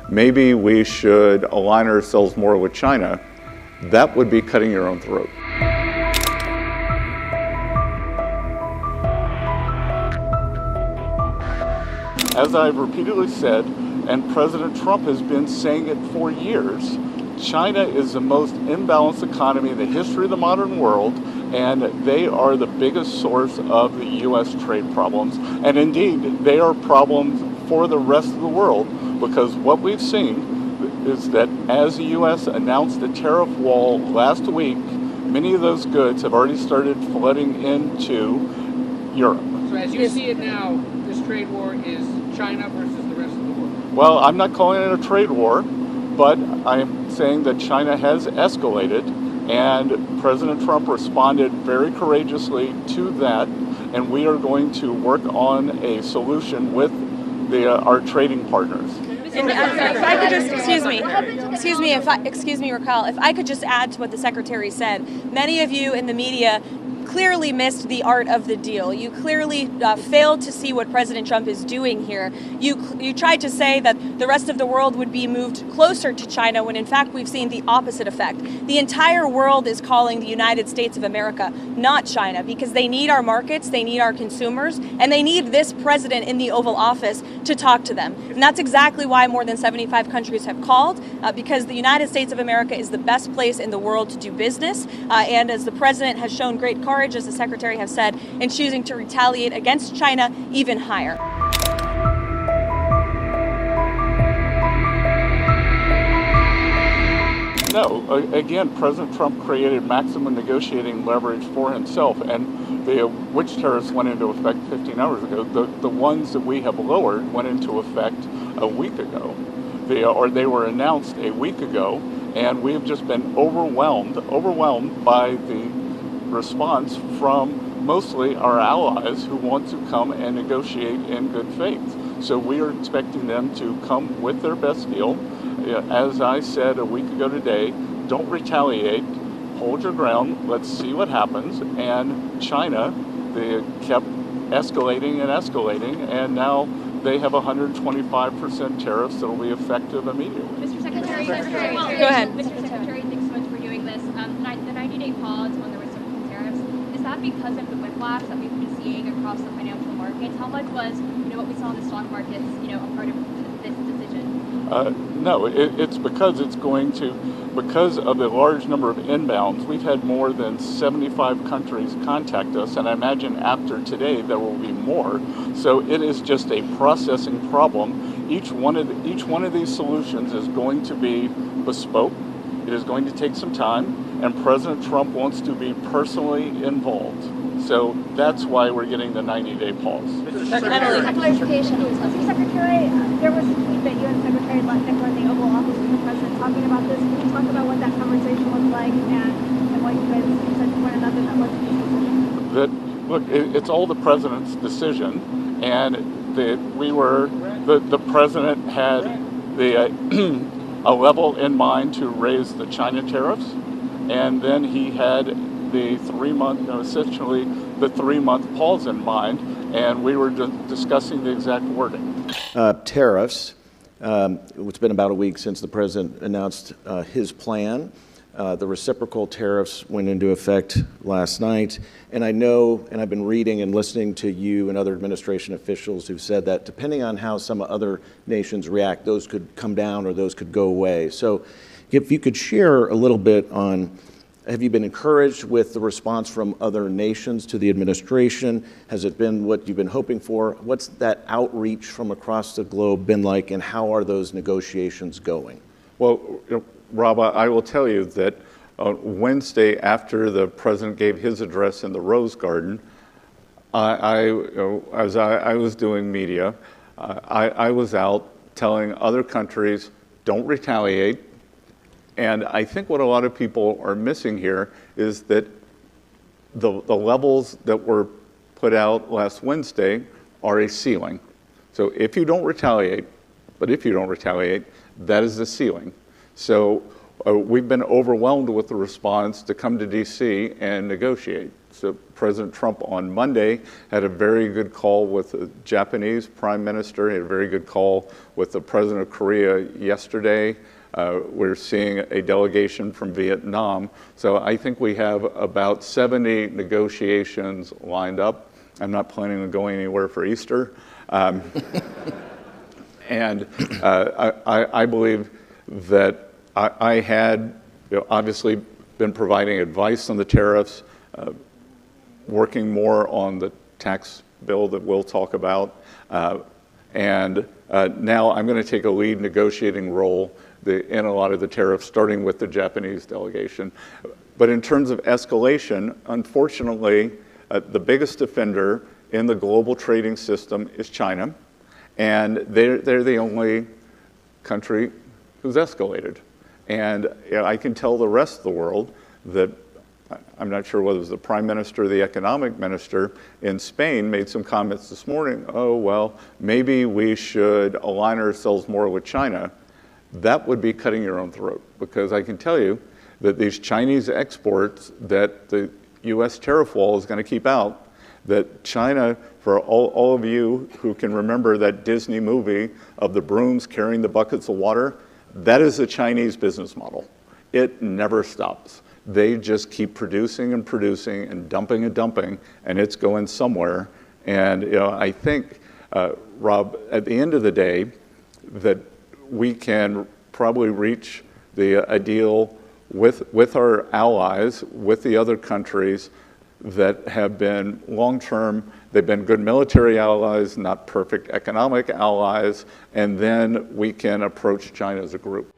maybe we should align ourselves more with China, that would be cutting your own throat. As I've repeatedly said, and President Trump has been saying it for years, China is the most imbalanced economy in the history of the modern world, and they are the biggest source of the U.S. trade problems. And indeed, they are problems for the rest of the world, because what we've seen is that as the U.S. announced a tariff wall last week, many of those goods have already started flooding into Europe. So as you see it now, this trade war is China versus the rest of the world? Well, I'm not calling it a trade war, but I'm saying that China has escalated, and President Trump responded very courageously to that, and we are going to work on a solution with our trading partners. And if I could just, excuse me, Raquel, if I could just add to what the Secretary said. Many of you in the media clearly missed the art of the deal. You clearly failed to see what President Trump is doing here. You tried to say that the rest of the world would be moved closer to China when in fact we've seen the opposite effect. The entire world is calling the United States of America, not China, because they need our markets, they need our consumers, and they need this president in the Oval Office to talk to them. And that's exactly why more than 75 countries have called, because the United States of America is the best place in the world to do business. And as the president has shown great courage, as the Secretary has said, in choosing to retaliate against China even higher. No, again, President Trump created maximum negotiating leverage for himself, and which tariffs went into effect 15 hours ago. The ones that we have lowered went into effect a week ago, they were announced a week ago, and we have just been overwhelmed by the response from mostly our allies who want to come and negotiate in good faith. So we are expecting them to come with their best deal. As I said a week ago today, don't retaliate, hold your ground, let's see what happens. And China, they kept escalating and escalating, and now they have 125% tariffs that will be effective immediately. Mr. Secretary, go ahead. Mr. Secretary, thanks so much for doing this. The 90-day pause on the reciprocal tariffs, is that because of the whiplash that we've been seeing across the financial markets? How much was, what we saw in the stock markets, a part of this decision? No, it's because because of the large number of inbounds. We've had more than 75 countries contact us, and I imagine after today there will be more. So it is just a processing problem. Each one of these solutions is going to be bespoke. It is going to take some time, and President Trump wants to be personally involved. So that's why we're getting the 90-day pause. Clarification. Mr. Secretary, there was a tweet that you and Secretary Bessent were in the Oval Office with the President talking about this. Can you talk about what that conversation was like and what you guys said to one another that led to this decision? It's all the President's decision, and the President had a level in mind to raise the China tariffs, and then he had the 3-month pause in mind, and we were discussing the exact wording. Tariffs. It's been about a week since the president announced his plan. The reciprocal tariffs went into effect last night, and I know, and I've been reading and listening to you and other administration officials who've said that depending on how some other nations react, those could come down or those could go away. So if you could share a little bit on, have you been encouraged with the response from other nations to the administration? Has it been what you've been hoping for? What's that outreach from across the globe been like, and how are those negotiations going? Well, Rob, I will tell you that Wednesday, after the president gave his address in the Rose Garden, as I was doing media, I was out telling other countries, don't retaliate. And I think what a lot of people are missing here is that the levels that were put out last Wednesday are a ceiling. So if you don't retaliate, that is the ceiling. So we've been overwhelmed with the response to come to DC and negotiate. So President Trump on Monday had a very good call with the Japanese Prime Minister. He had a very good call with the President of Korea yesterday. We're seeing a delegation from Vietnam. So I think we have about 70 negotiations lined up. I'm not planning on going anywhere for Easter. And I believe that I had obviously been providing advice on the tariffs, working more on the tax bill that we'll talk about. And now I'm going to take a lead negotiating role in a lot of the tariffs, starting with the Japanese delegation. But in terms of escalation, unfortunately, the biggest offender in the global trading system is China. And they're the only country who's escalated. And I can tell the rest of the world that I'm not sure whether it was the Prime Minister or the Economic Minister in Spain made some comments this morning, oh, well, maybe we should align ourselves more with China. That would be cutting your own throat, because I can tell you that these Chinese exports that the U.S. tariff wall is going to keep out, that China, for all of you who can remember that Disney movie of the brooms carrying the buckets of water, that is a Chinese business model. It never stops. They just keep producing and producing and dumping, and it's going somewhere. And I think, Rob, at the end of the day, that we can probably reach a deal with our allies, with the other countries that have been long-term. They've been good military allies, not perfect economic allies, and then we can approach China as a group.